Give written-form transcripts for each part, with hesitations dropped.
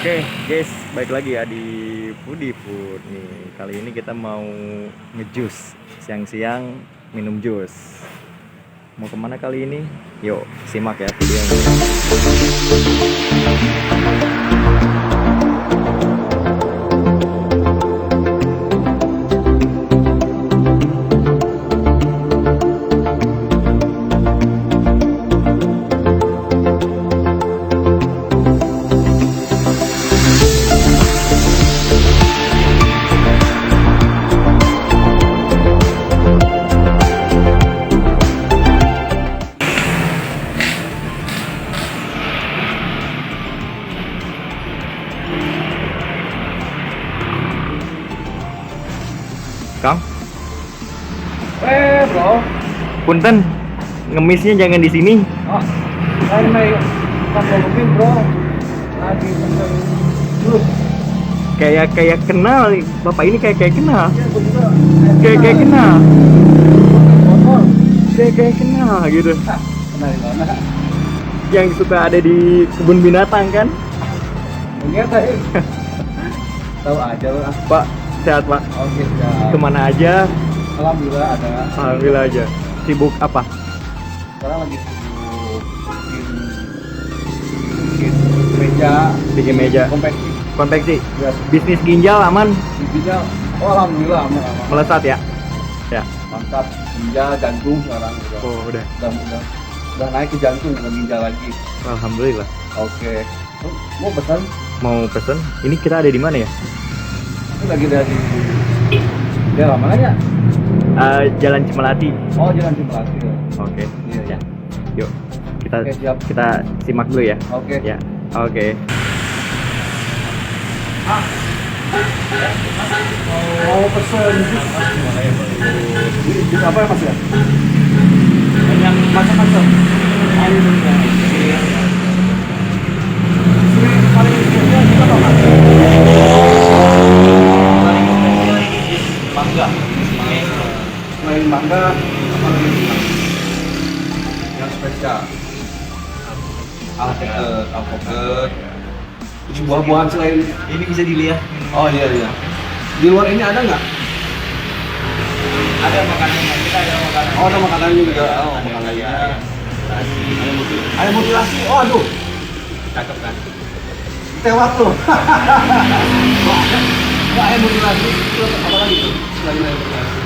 Oke guys, balik lagi ya di Foodie Food nih. Kali ini kita mau ngejus siang-siang, minum jus. Mau kemana kali ini? Yuk simak ya videonya. Kang, Bro. punten, ngemisnya jangan di sini. Oh, lain may kapologin bro. Lagi pesen jus. Kayak kenal, bapak ini kayak kenal, Iya, gua juga. kayak kenal, Motor. kayak kenal gitu. Kenal di mana? Yang suka ada di kebun binatang kan? Lihat tadi. Tahu aja lah. Pak, sehat pak. Oke, siap. Kemana aja? Alhamdulillah ada. Alhamdulillah aja. Sibuk apa? Sekarang lagi sibuk bikin meja, Bikin meja. konveksi. Konveksi. Ya, Bisnis ginjal aman, bikinnya. Oh, alhamdulillah aman. melesat ya? Ya. Mantap. Ginjal, jantung sekarang udah. Oh udah. Udah naik ke jantung, bukan ginjal lagi. Alhamdulillah. Oke. Mau pesan? Mau pesen? Ini kita ada di mana ya? Itu lagi dari dia lama nggak ya? Jalan Cimelati. Oh, jalan Cimelati ya. Oke. Iya, ya. Yuk. Kita Oke, siap. kita simak dulu ya. Oke. Ya. Oke. Mau pesen jus. Jus apa ya Mas ya? Yang macam-macam. Ayo ya. Ini paling biasanya kita apa Mas? Mangga. Selain mangga, apa lagi? Yang spesial. Alpukat. Buah-buahan selain. Ini bisa dilihat. Oh iya iya. Di luar ini ada nggak? Ada makanannya, kita ada makanan. Oh ada makanannya juga. Oh makanannya. Ayam mutilasi. Oh aduh. Cakep kan? Tewat tuh. Wah, ayam mutilasi. Terus apa lagi tuh? Selain ayam mutilasi.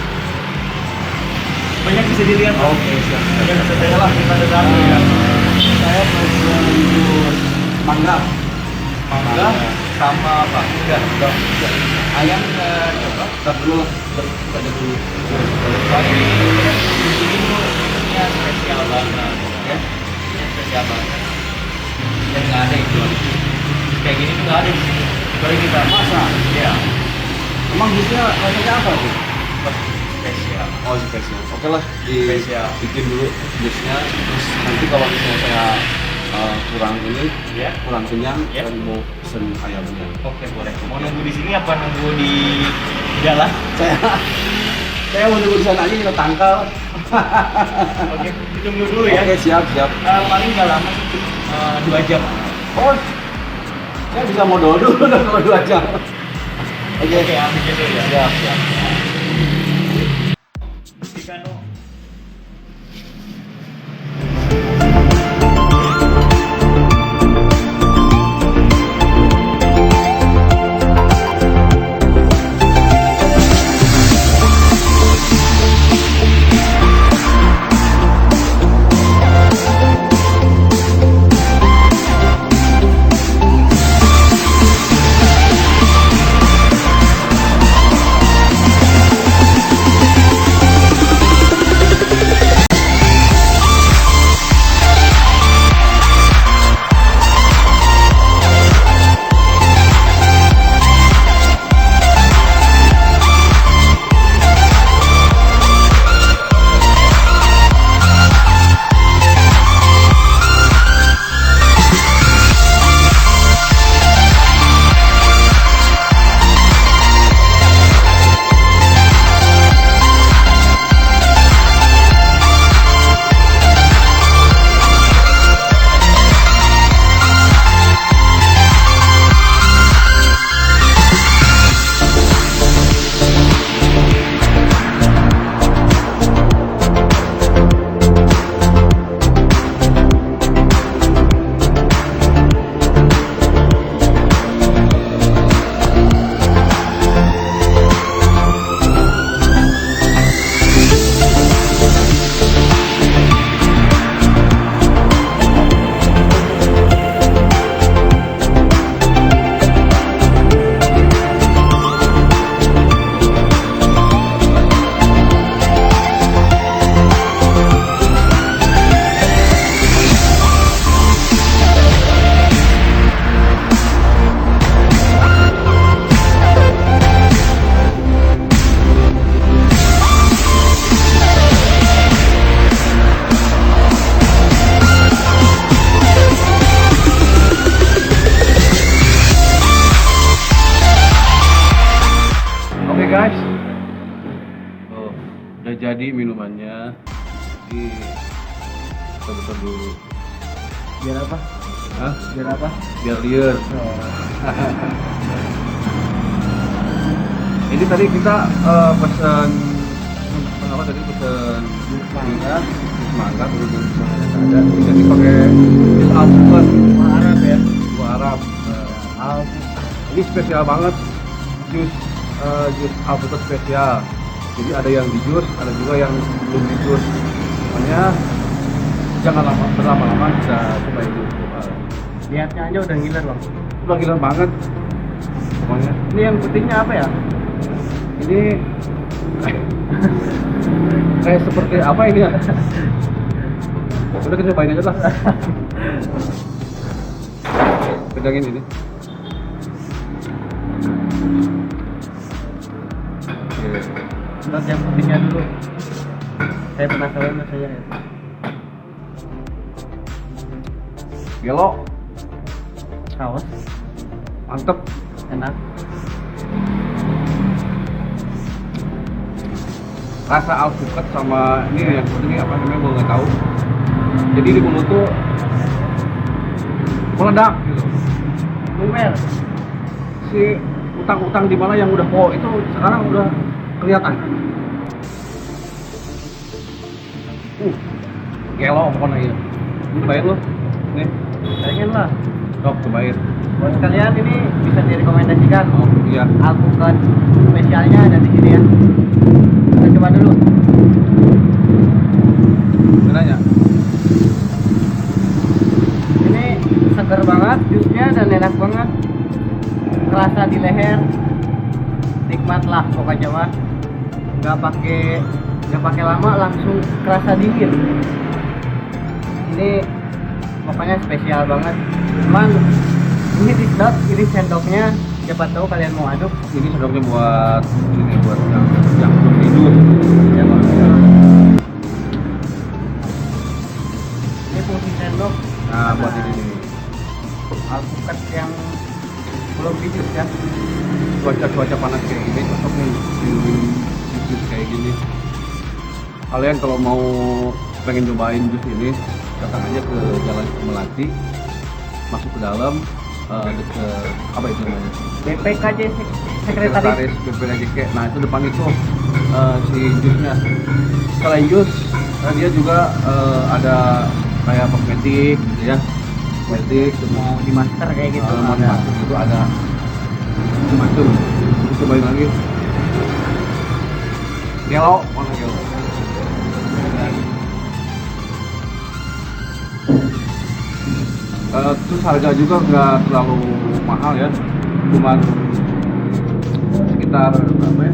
Banyak bisa dilihat. Oke siap. Ya, setelah kita ada satu ya. Saya pesen jus mangga. Mangga sama apa? Udah. Ayam coba. Ntar dulu. Ada dulu. Tapi ini tuh ya spesial banget. Ya. Ini spesial banget. Yang nggak ada itu. Kayak gini tuh nggak ada di sini. Baru kita Masa? Ya. Emang jusnya rasanya apa tuh? Spesial. Oh spesial. Oke lah, Spesial. bikin dulu jusnya. Terus nanti kalau misalnya saya kurang ini, Ya. kurang kenyang, Ya. dan mau pesen ayamnya. Oke boleh. Mau nunggu di sini apa nunggu di jalan? Saya mau nunggu di sana aja kita tangkal. Oke, ditunggu dulu ya. Oke siap siap. Paling nggak lama sih, 2 jam. Oh, saya bisa modal dulu dong kalau 2 jam. Oke. Oke, ambil dulu ya. Siap siap. Sikano. Udah jadi minumannya. Di bentar dulu. Biar apa? Hah? Biar apa? Biar liar. Ini tadi kita pesan apa tadi pesan mangga berhubung ada diganti pakai jus alpukat Buah Arab ya. buah Arab. Ini spesial banget jus jus alpukat spesial. Jadi ada yang di jus, ada juga yang belum di jus. Makanya jangan berlama-lama bisa coba itu. Lihatnya aja udah ngiler bang. Udah gila banget. Pokoknya Ini yang pentingnya apa ya? ini kayak seperti apa ini ya? Udah kita cobain aja lah. Pegangin ini. Oke. Lihat yang pentingnya dulu. Saya penasaran rasanya ya. Gelo, Kaos, mantep. enak. Rasa alpukat sama ini yang seperti ini apa namanya gue nggak tahu. Jadi di mulut tuh meledak gitu. Lumer. Si utang-utang di mana yang udah itu sekarang udah kelihatan. Gelo pokoknya ya. Ini bayar lo. Nih, Pengen lah. sok cobain. Buat kalian ini bisa direkomendasikan. Oh iya. Alpukat spesialnya ada di sini ya. Kita coba dulu. Kenanya? Ini seger banget jusnya dan enak banget. Kerasa di leher. Nikmat lah pokoknya mah. Nggak pakai lama langsung kerasa dingin. Ini pokoknya spesial banget. Cuman ini disedot, ini sendoknya. Siapa tahu kalian mau aduk. Ini sendoknya buat ini buat yang belum tidur. Ya, Bang. Ini fungsi sendok. Nah, buat ini nih. Alpukat yang belum dijus ya. Cuaca panas kayak gini cocok nih minum jus kayak gini. Kalian kalau mau pengen cobain jus ini datang aja ke Jalan Melati, masuk ke dalam deket apa itu namanya? BPKJ Sekretaris. BPKJ. Nah itu depan itu si jusnya. Selain jus, dia juga ada kayak kosmetik gitu ya. Kosmetik Mau di master kayak gitu. ada itu ada macam. Cobain lagi. Gelo, mana gelo? Terus harga juga nggak terlalu mahal ya, cuman sekitar apa ya?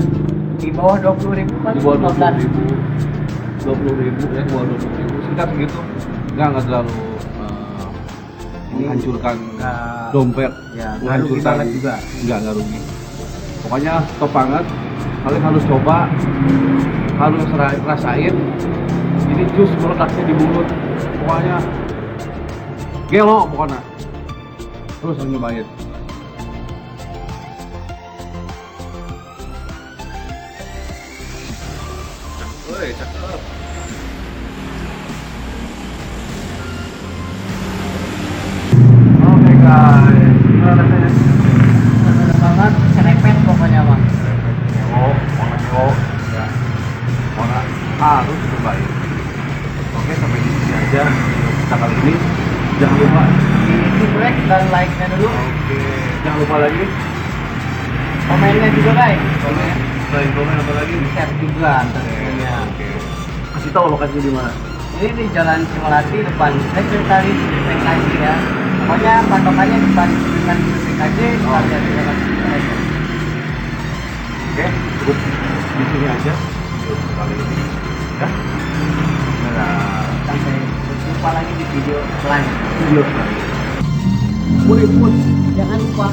Di bawah 20.000 kan? Di bawah 20.000, 20.000 ya, di bawah 20.000 sekitar segitu. Nggak terlalu menghancurkan Nggak- dompet, Ya, nggak rugi banget juga. nggak rugi. Pokoknya top banget, kalian harus coba, harus rasain. Ini jus meledaknya di mulut, pokoknya gelo pokoknya. Terus nyobain. Woi, cakep. Oke guys, gimana rasanya? Enak banget, serepet pokoknya bang. Gelo, ya. Pokoknya harus cobain. Oke, sampai di sini aja kita kali ini. Jangan lupa Di subscribe dan like-nya dulu. Oke, jangan lupa lagi Komennya juga guys. Komen. selain komen apa lagi? Share juga tentunya. Oke. Kasih tahu lokasinya di mana. Ini di Jalan Cimelati depan Sekretaris BPKJ ya. Pokoknya patokannya depan BPKJ. Kalian Jalan Cimelati. Oke, cukup di sini aja video kali ini. Ya. Dadah. Sampai berjumpa lagi di video selanjutnya. Video selanjutnya. Jangan lupa